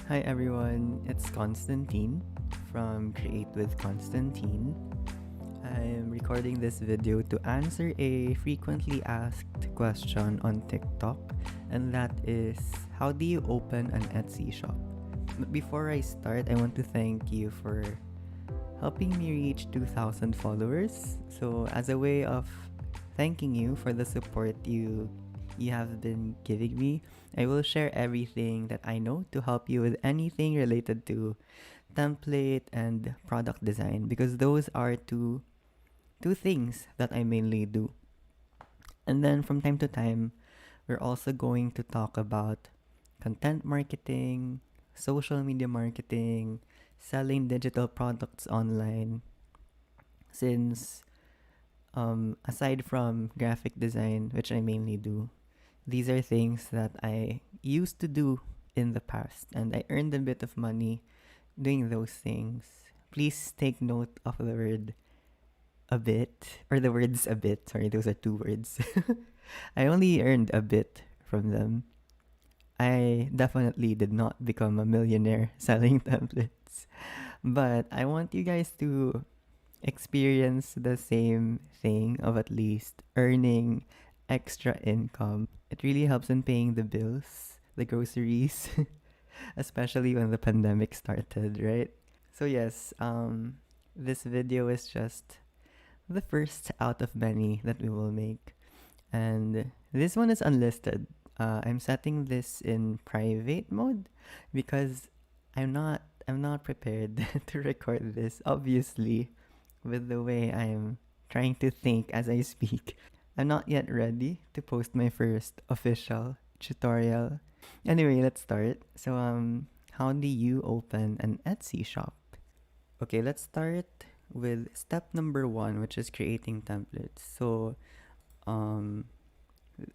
Hi everyone, it's Constantine from Create with Constantine. I'm recording this video to answer a frequently asked question on TikTok, and that is how do you open an Etsy shop? But before I start, I want to thank you for helping me reach 2,000 followers. So, as a way of thanking you for the support you have been giving me, I will share everything that I know to help you with anything related to template and product design because those are two things that I mainly do. And then from time to time, we're also going to talk about content marketing, social media marketing, selling digital products online. Since aside from graphic design, which I mainly do, these are things that I used to do in the past, and I earned a bit of money doing those things. Please take note of the word a bit, or the words a bit. Sorry, those are two words. I only earned a bit from them. I definitely did not become a millionaire selling templates. But I want you guys to experience the same thing of at least earning extra income. It really helps in paying the bills, the groceries, especially when the pandemic started, right? So yes, this video is just the first out of many that we will make. And this one is unlisted. I'm setting this in private mode because I'm not prepared to record this, obviously, with the way I'm trying to think as I speak. I'm not yet ready to post my first official tutorial. Anyway, let's start. So how do you open an Etsy shop? Okay, let's start with step number 1, which is creating templates. So um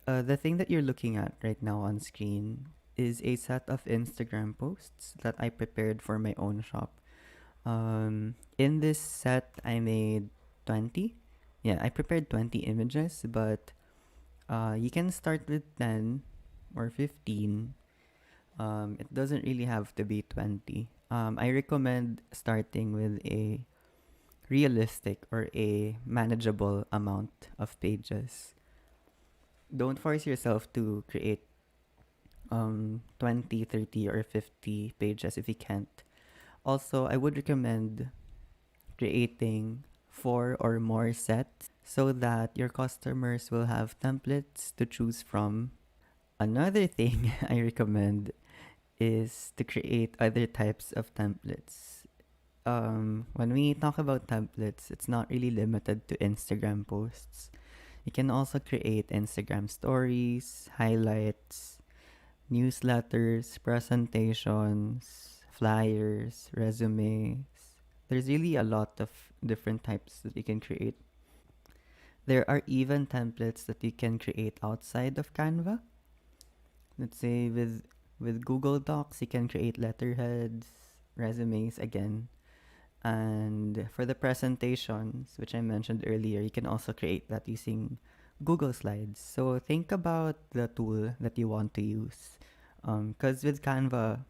the thing that you're looking at right now on screen is a set of Instagram posts that I prepared for my own shop. In this set, I made 20. Yeah, I prepared 20 images, but you can start with 10 or 15. It doesn't really have to be 20. I recommend starting with a realistic or a manageable amount of pages. Don't force yourself to create 20, 30, or 50 pages if you can't. Also, I would recommend creating 4 or more sets so that your customers will have templates to choose from. Another thing I recommend is to create other types of templates. When we talk about templates, it's not really limited to Instagram posts. You can also create Instagram stories, highlights, newsletters, presentations, flyers, resumes. There's really a lot of different types that you can create. There are even templates that you can create outside of Canva. Let's say with Google Docs, you can create letterheads, resumes again. And for the presentations, which I mentioned earlier, you can also create that using Google Slides. So think about the tool that you want to use. Because with Canva,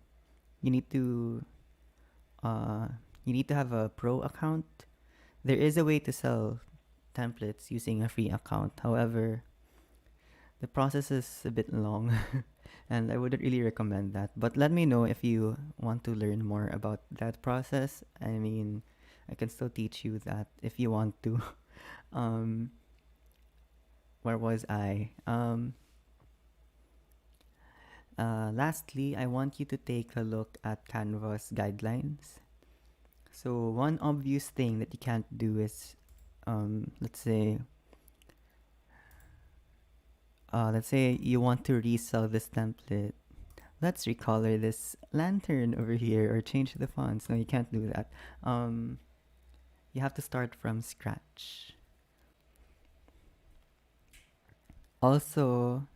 you need to uh, you need to have a pro account. There is a way to sell templates using a free account. However, the process is a bit long and I wouldn't really recommend that. But let me know if you want to learn more about that process. I mean, I can still teach you that if you want to. um, where was I? Lastly, I want you to take a look at Canva's guidelines. So one obvious thing that you can't do is, let's say you want to resell this template. Let's recolor this lantern over here or change the fonts. No, you can't do that. You have to start from scratch. Also,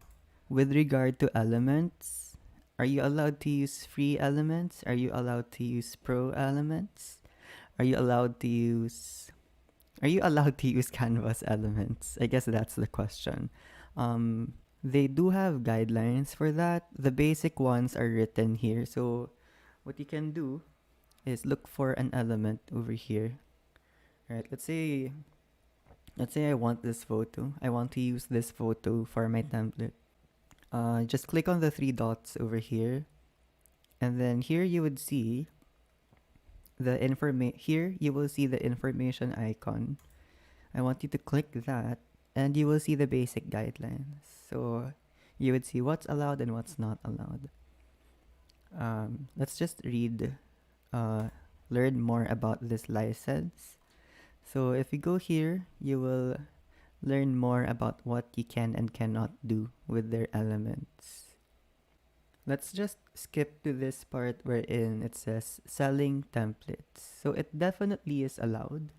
with regard to elements, are you allowed to use free elements? Are you allowed to use pro elements? Are you allowed to use Canvas elements? I guess that's the question. They do have guidelines for that. The basic ones are written here. So what you can do is look for an element over here. Right? Let's say I want this photo. I want to use this photo for my template. Just click on the three dots over here, and then here you would see here you will see the information icon. I want you to click that, and you will see the basic guidelines. So you would see what's allowed and what's not allowed. Let's just learn more about this license. So if you go here, you will learn more about what you can and cannot do with their elements. Let's just skip to this part wherein it says selling templates. So it definitely is allowed.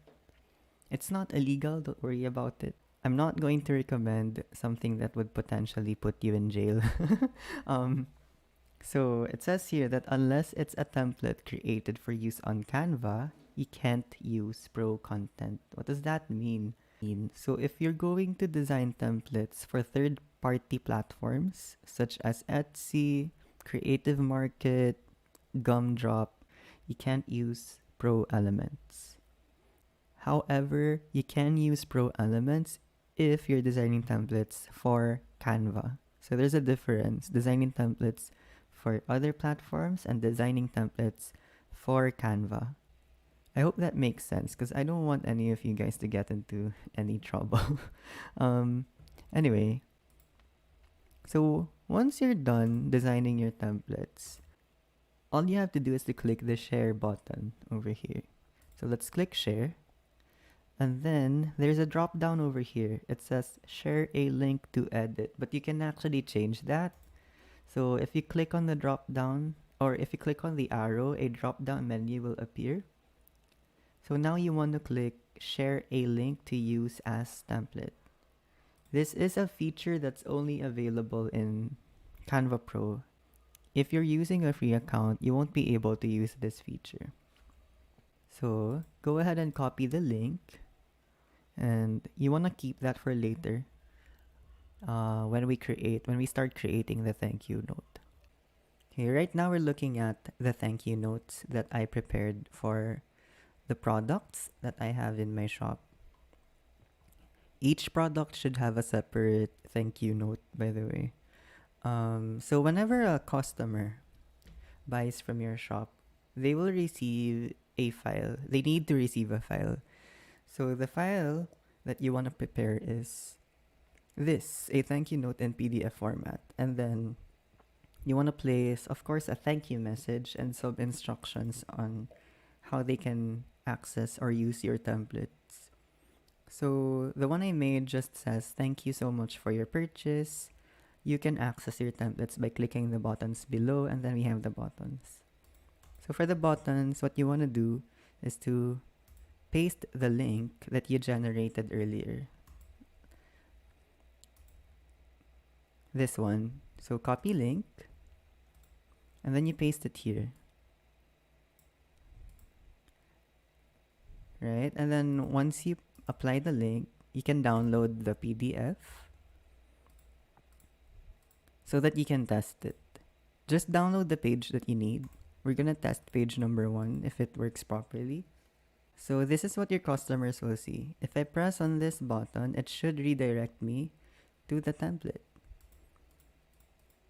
It's not illegal, don't worry about it. I'm not going to recommend something that would potentially put you in jail. So it says here that unless it's a template created for use on Canva, you can't use pro content. What does that mean? So if you're going to design templates for third-party platforms such as Etsy, Creative Market, Gumdrop, you can't use pro elements. However, you can use pro elements if you're designing templates for Canva. So there's a difference designing templates for other platforms and designing templates for Canva. I hope that makes sense because I don't want any of you guys to get into any trouble. Anyway, so once you're done designing your templates, all you have to do is to click the share button over here. So let's click share. And then there's a drop down over here. It says share a link to edit, but you can actually change that. So if you click on the drop down, or if you click on the arrow, a drop down menu will appear. So now you want to click share a link to use as template. This is a feature that's only available in Canva Pro. If you're using a free account, you won't be able to use this feature. So go ahead and copy the link, and you want to keep that for later when we start creating the thank you note. Okay, right now we're looking at the thank you notes that I prepared for the products that I have in my shop. Each product should have a separate thank you note, by the way. So whenever a customer buys from your shop, they will receive a file. They need to receive a file. So the file that you want to prepare is this, a thank you note in PDF format. And then you want to place, of course, a thank you message and some instructions on how they can access or use your templates. So the one I made just says, thank you so much for your purchase. You can access your templates by clicking the buttons below, and then we have the buttons. So for the buttons, what you want to do is to paste the link that you generated earlier. This one. So copy link, and then you paste it here. Right? And then once you apply the link, you can download the PDF so that you can test it. Just download the page that you need. We're gonna test page number 1 if it works properly. So this is what your customers will see. If I press on this button, it should redirect me to the template.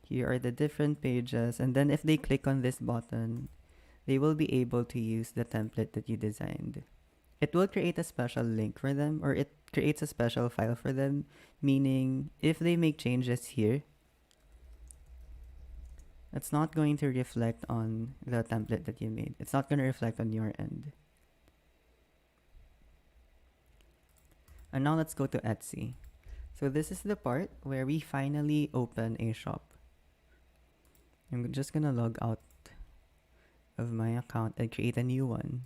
Here are the different pages, and then if they click on this button, they will be able to use the template that you designed. It will create a special link for them, or it creates a special file for them, meaning if they make changes here, it's not going to reflect on the template that you made. It's not going to reflect on your end. And now let's go to Etsy. So this is the part where we finally open a shop. I'm just gonna log out of my account and create a new one.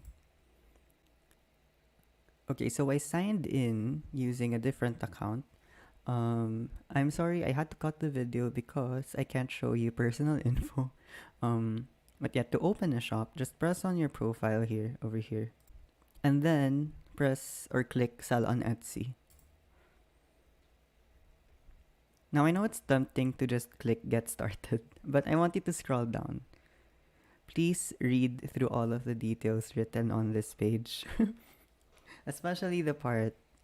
Okay, so I signed in using a different account. I'm sorry, I had to cut the video because I can't show you personal info. But yeah, to open a shop, just press on your profile here, over here. And then press or click sell on Etsy. Now I know it's tempting to just click get started, but I want you to scroll down. please read through all of the details written on this page, especially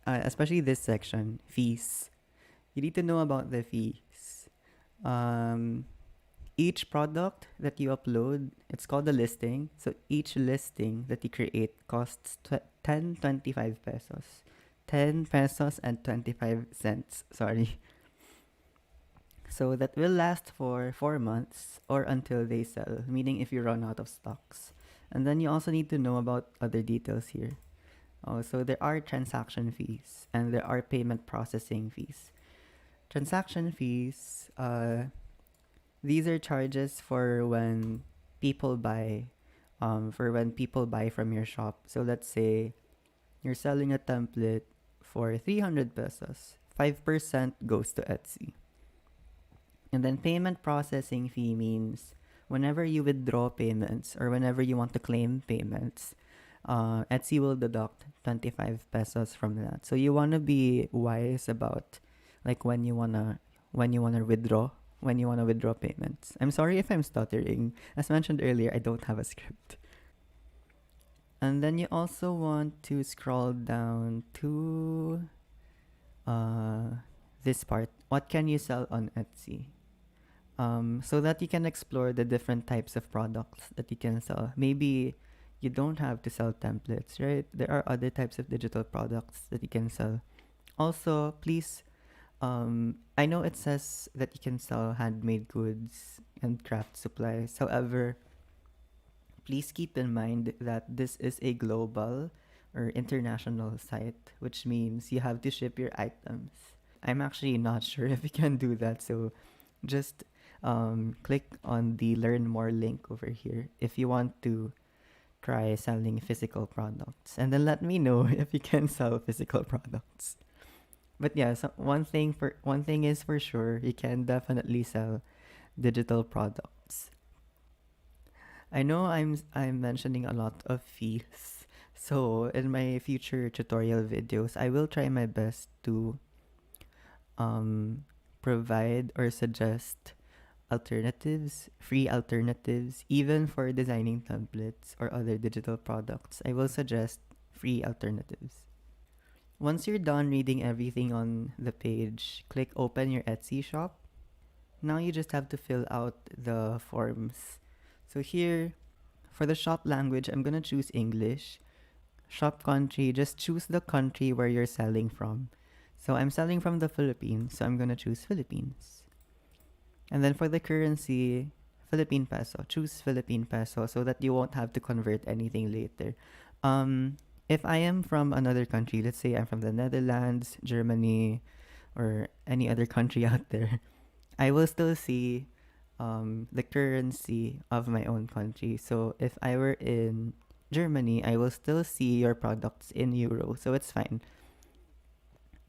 especially this section, fees. You need to know about the fees. Um, each product that you upload, it's called a listing. So each listing that you create costs 10.25 pesos. 10 pesos and 25 cents. Sorry. So that will last for 4 months or until they sell, meaning if you run out of stocks. And then you also need to know about other details here. Oh, so there are transaction fees and there are payment processing fees. Transaction fees, these are charges for when people buy, from your shop. So let's say you're selling a template for 300 pesos. 5% goes to Etsy. And then payment processing fee means whenever you withdraw payments or whenever you want to claim payments, Etsy will deduct 25 pesos from that. So you want to be wise about like when you wanna withdraw payments. I'm sorry if I'm stuttering. As mentioned earlier, I don't have a script. And then you also want to scroll down to this part. What can you sell on Etsy? So that you can explore the different types of products that you can sell. Maybe you don't have to sell templates, right? There are other types of digital products that you can sell. Also, please, I know it says that you can sell handmade goods and craft supplies. However, please keep in mind that this is a global or international site, which means you have to ship your items. I'm actually not sure if you can do that, so just click on the learn more link over here if you want to try selling physical products, and then let me know if you can sell physical products. But yeah, so one thing is for sure, you can definitely sell digital products. I know I'm mentioning a lot of fees, so in my future tutorial videos, I will try my best to provide or suggest alternatives, free alternatives, even for designing templates or other digital products. I will suggest free alternatives. Once you're done reading everything on the page, click open your Etsy shop. Now you just have to fill out the forms. So here, for the shop language, I'm gonna choose English. Shop country, just choose the country where you're selling from. So I'm selling from the Philippines, so I'm gonna choose Philippines. And then for the currency, Philippine peso. Choose Philippine peso so that you won't have to convert anything later. If I am from another country, let's say I'm from the Netherlands, Germany, or any other country out there, I will still see the currency of my own country. So if I were in Germany, I will still see your products in euro, so it's fine.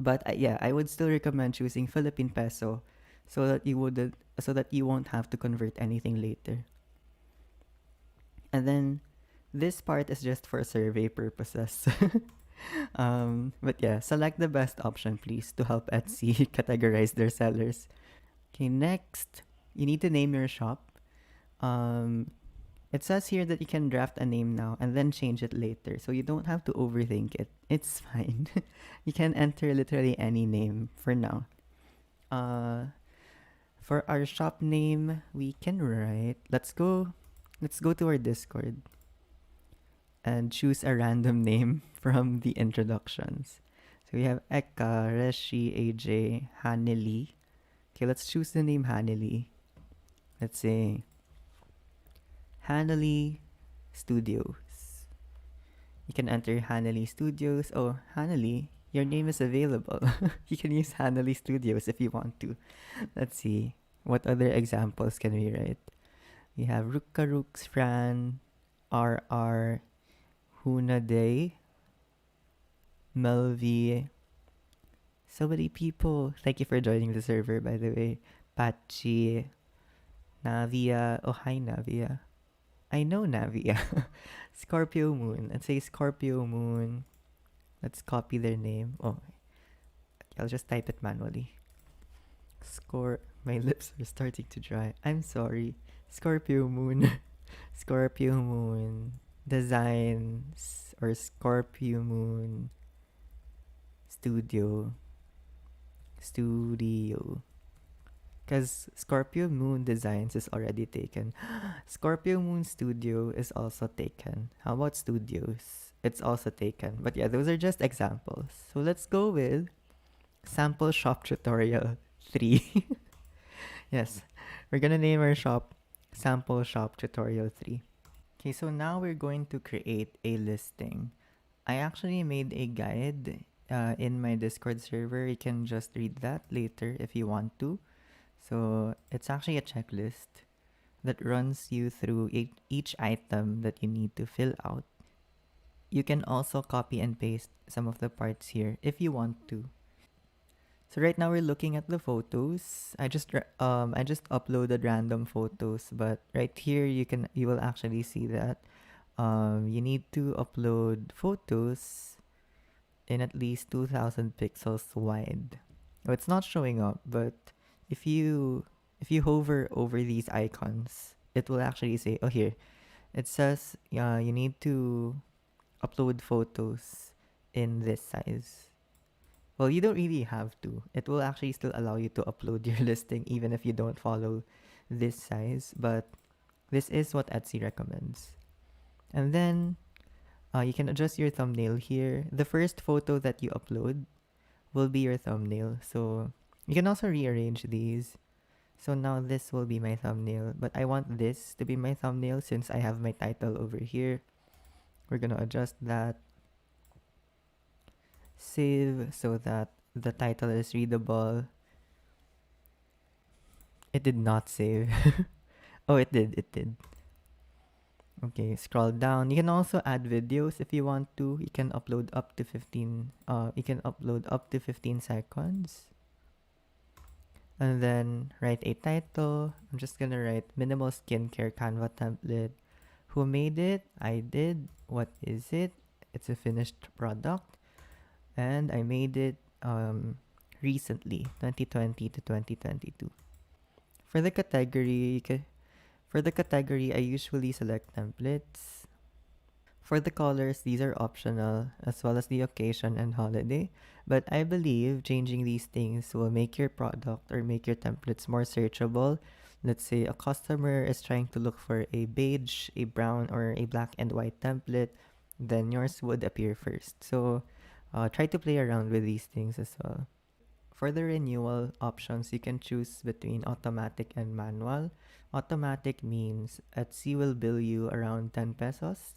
But yeah, I would still recommend choosing Philippine peso so that you won't have to convert anything later. And then this part is just for survey purposes. But yeah, select the best option, please, to help Etsy categorize their sellers. Okay, next, you need to name your shop. It says here that you can draft a name now and then change it later, so you don't have to overthink it. It's fine. You can enter literally any name for now. For our shop name, we can write. Let's go to our Discord and choose a random name from the introductions. So we have Eka, Reshi, AJ, Haneli. Okay, let's choose the name Haneli. Let's say Haneli Studios. You can enter Haneli Studios. Oh, Haneli, your name is available. You can use Haneli Studios if you want to. Let's see. What other examples can we write? We have Rukarooks, Fran, RR, Hunaday, Melvi. So many people. Thank you for joining the server, by the way. Pachi, Navia. Oh, hi, Navia. I know Navia. Scorpio Moon. Let's say Scorpio Moon. Let's copy their name. Oh, I'll just type it manually. My lips are starting to dry. I'm sorry. Scorpio Moon. Scorpio Moon Designs or Scorpio Moon Studio. Because Scorpio Moon Designs is already taken. Scorpio Moon Studio is also taken. How about Studios? It's also taken. But yeah, those are just examples. So let's go with Sample Shop Tutorial 3. Yes, we're gonna name our shop Sample Shop Tutorial 3. Okay, so now we're going to create a listing. I actually made a guide in my Discord server. You can just read that later if you want to. So it's actually a checklist that runs you through each item that you need to fill out. You can also copy and paste some of the parts here if you want to. So right now we're looking at the photos. I just uploaded random photos, but right here you will actually see that you need to upload photos in at least 2000 pixels wide. Oh, it's not showing up, but if you if you hover over these icons, it will actually say, oh here, it says you need to upload photos in this size. Well, you don't really have to. It will actually still allow you to upload your listing even if you don't follow this size, but this is what Etsy recommends. And then you can adjust your thumbnail here. The first photo that you upload will be your thumbnail. So you can also rearrange these. So now this will be my thumbnail, but I want this to be my thumbnail since I have my title over here. We're gonna adjust that. Save so that the title is readable. It did not save. Oh, it did. Okay, scroll down. You can also add videos if you want to. You can upload up to 15 seconds. And then write a title. I'm just gonna write minimal skincare Canva template. Who made it? I did. What is it? It's a finished product. And I made it recently, 2020 to 2022. For the category, I usually select templates. For the colors, these are optional, as well as the occasion and holiday. But I believe changing these things will make your product or make your templates more searchable. Let's say a customer is trying to look for a beige, a brown, or a black and white template, then yours would appear first. So try to play around with these things as well. For the renewal options, you can choose between automatic and manual. Automatic means Etsy will bill you around 10 pesos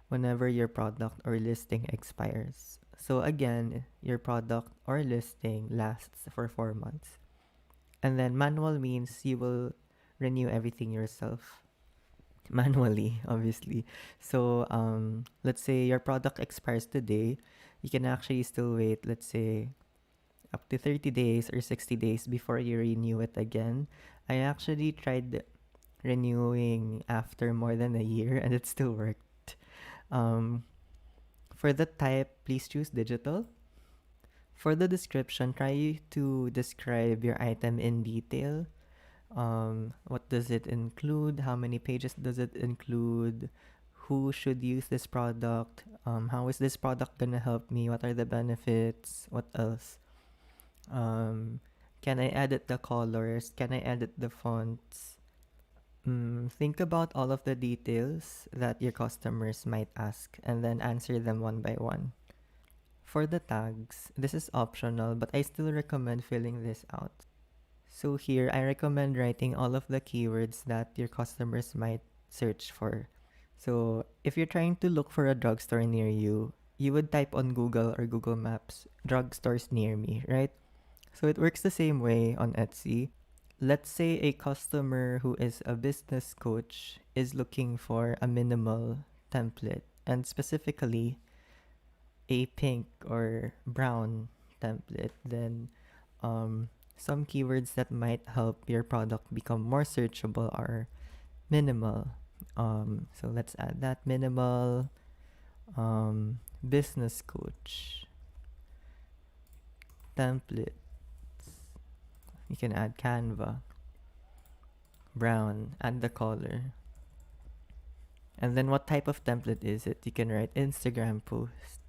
whenever your product or listing expires. So again, your product or listing lasts for 4 months. And then manual means you will renew everything yourself manually, obviously. So let's say your product expires today, you can actually still wait, let's say, up to 30 days or 60 days before you renew it again. I actually tried renewing after more than a year and it still worked. For the type, please choose digital. For the description, try to describe your item in detail. What does it include? How many pages does it include? Who should use this product? How is this product gonna help me? What are the benefits? What else? Can I edit the colors? Can I edit the fonts? Think about all of the details that your customers might ask and then answer them one by one. For the tags, this is optional, but I still recommend filling this out. So here, I recommend writing all of the keywords that your customers might search for. So if you're trying to look for a drugstore near you, you would type on Google or Google Maps, drugstores near me, right? So it works the same way on Etsy. Let's say a customer who is a business coach is looking for a minimal template and specifically a pink or brown template, then some keywords that might help your product become more searchable are minimal. So let's add that minimal, business coach, template. You can add Canva, brown, add the color. And then what type of template is it? You can write Instagram post.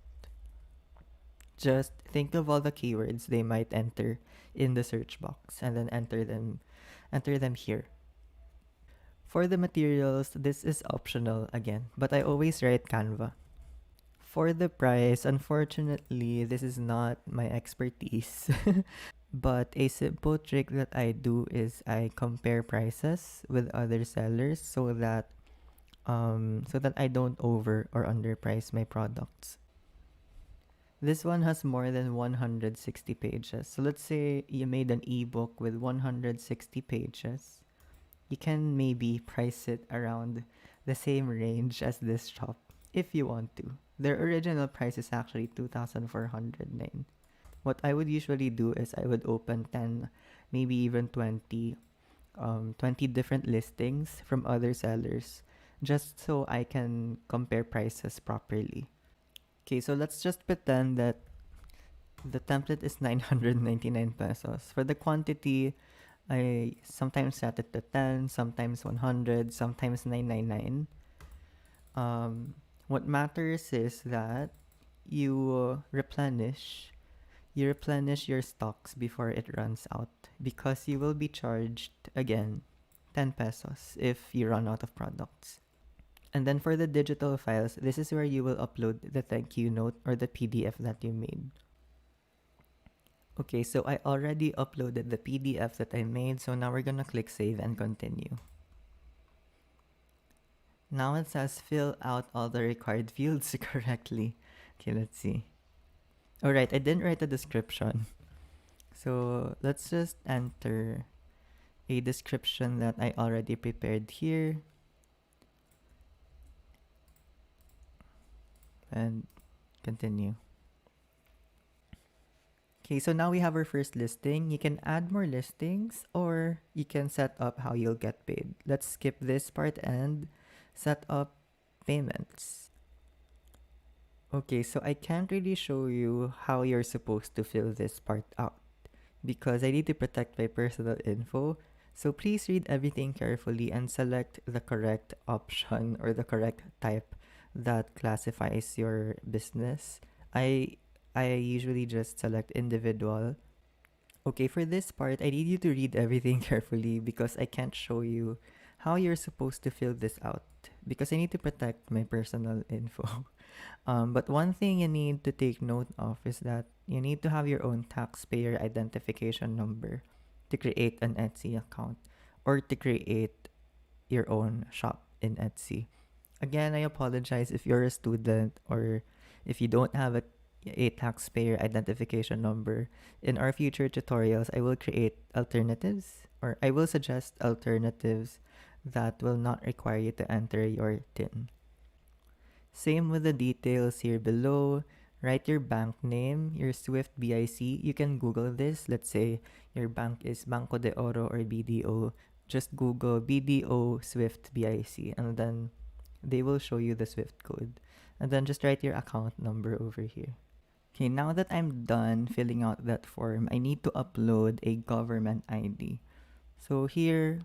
Just think of all the keywords they might enter in the search box and then enter them here. For the materials, this is optional again, but I always write Canva. For the price, unfortunately, this is not my expertise. But a simple trick that I do is I compare prices with other sellers so that I don't over or underprice my products. This one has more than 160 pages. So let's say you made an ebook with 160 pages. You can maybe price it around the same range as this shop if you want to. Their original price is actually 2,409. What I would usually do is I would open 10, maybe even 20 different listings from other sellers just so I can compare prices properly. Okay, so let's just pretend that the template is 999 pesos. For the quantity, I sometimes set it to 10, sometimes 100, sometimes 999. What matters is that you replenish your stocks before it runs out because you will be charged again 10 pesos if you run out of products. And then for the digital files, this is where you will upload the thank you note or the PDF that you made. Okay, so I already uploaded the PDF that I made, so now we're gonna click save and continue. Now it says fill out all the required fields correctly. Okay, let's see. Alright, I didn't write a description. So let's just enter a description that I already prepared here. And continue. Okay, so now we have our first listing. You can add more listings or you can set up how you'll get paid. Let's skip this part and set up payments. Okay, so I can't really show you how you're supposed to fill this part out because I need to protect my personal info. So please read everything carefully and select the correct option or the correct type that classifies your business. I usually just select individual. Okay, for this part, I need you to read everything carefully because I can't show you how you're supposed to fill this out because I need to protect my personal info. But one thing you need to take note of is that you need to have your own taxpayer identification number to create an Etsy account or to create your own shop in Etsy. Again, I apologize if you're a student or if you don't have a taxpayer identification number. In our future tutorials, I will create alternatives or I will suggest alternatives that will not require you to enter your TIN. Same with the details here below. Write your bank name, your SWIFT BIC. You can Google this. Let's say your bank is Banco de Oro or BDO. Just Google BDO SWIFT BIC and then they will show you the SWIFT code. And then just write your account number over here. Okay, now that I'm done filling out that form, I need to upload a government ID. So here,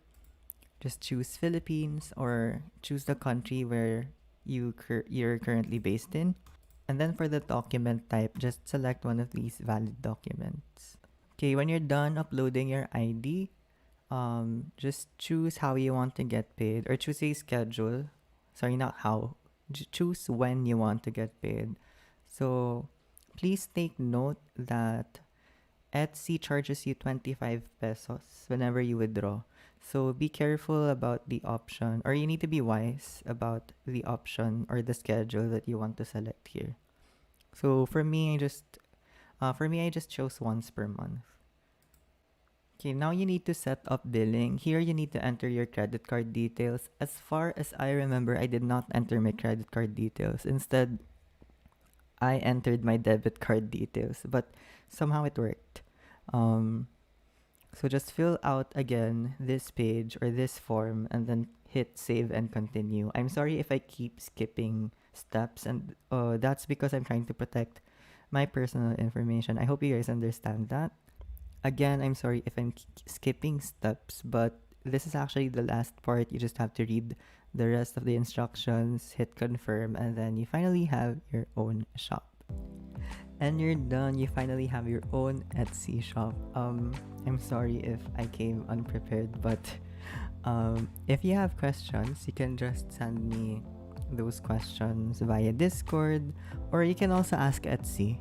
just choose Philippines or choose the country where you're currently based in. And then for the document type, just select one of these valid documents. Okay, when you're done uploading your ID, just choose how you want to get paid or choose a schedule. Sorry, not how. Choose when you want to get paid. So please take note that Etsy charges you 25 pesos whenever you withdraw. So be careful about the option, or you need to be wise about the option or the schedule that you want to select here. So for me, I just chose once per month. Okay, now you need to set up billing. Here you need to enter your credit card details. As far as I remember, I did not enter my credit card details. Instead, I entered my debit card details, but somehow it worked. So just fill out again this page or this form and then hit save and continue. I'm sorry if I keep skipping steps and that's because I'm trying to protect my personal information. I hope you guys understand that. Again, I'm sorry if I'm skipping steps, but this is actually the last part. You just have to read the rest of the instructions, hit confirm, and then you finally have your own shop. And you're done. You finally have your own Etsy shop. I'm sorry if I came unprepared, but if you have questions, you can just send me those questions via Discord, or you can also ask Etsy.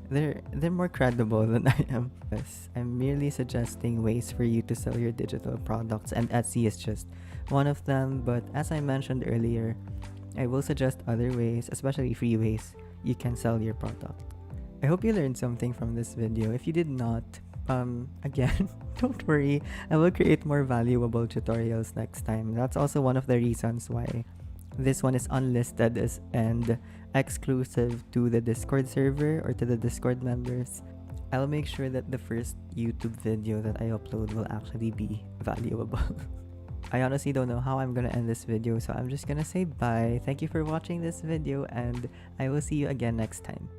They're more credible than I am. Yes, I'm merely suggesting ways for you to sell your digital products, and Etsy is just one of them. But as I mentioned earlier, I will suggest other ways, especially free ways, you can sell your product. I hope you learned something from this video. If you did not, again, don't worry. I will create more valuable tutorials next time. That's also one of the reasons why this one is unlisted and exclusive to the Discord server or to the Discord members. I'll make sure that the first YouTube video that I upload will actually be valuable. I honestly don't know how I'm gonna end this video, so I'm just gonna say bye. Thank you for watching this video, and I will see you again next time.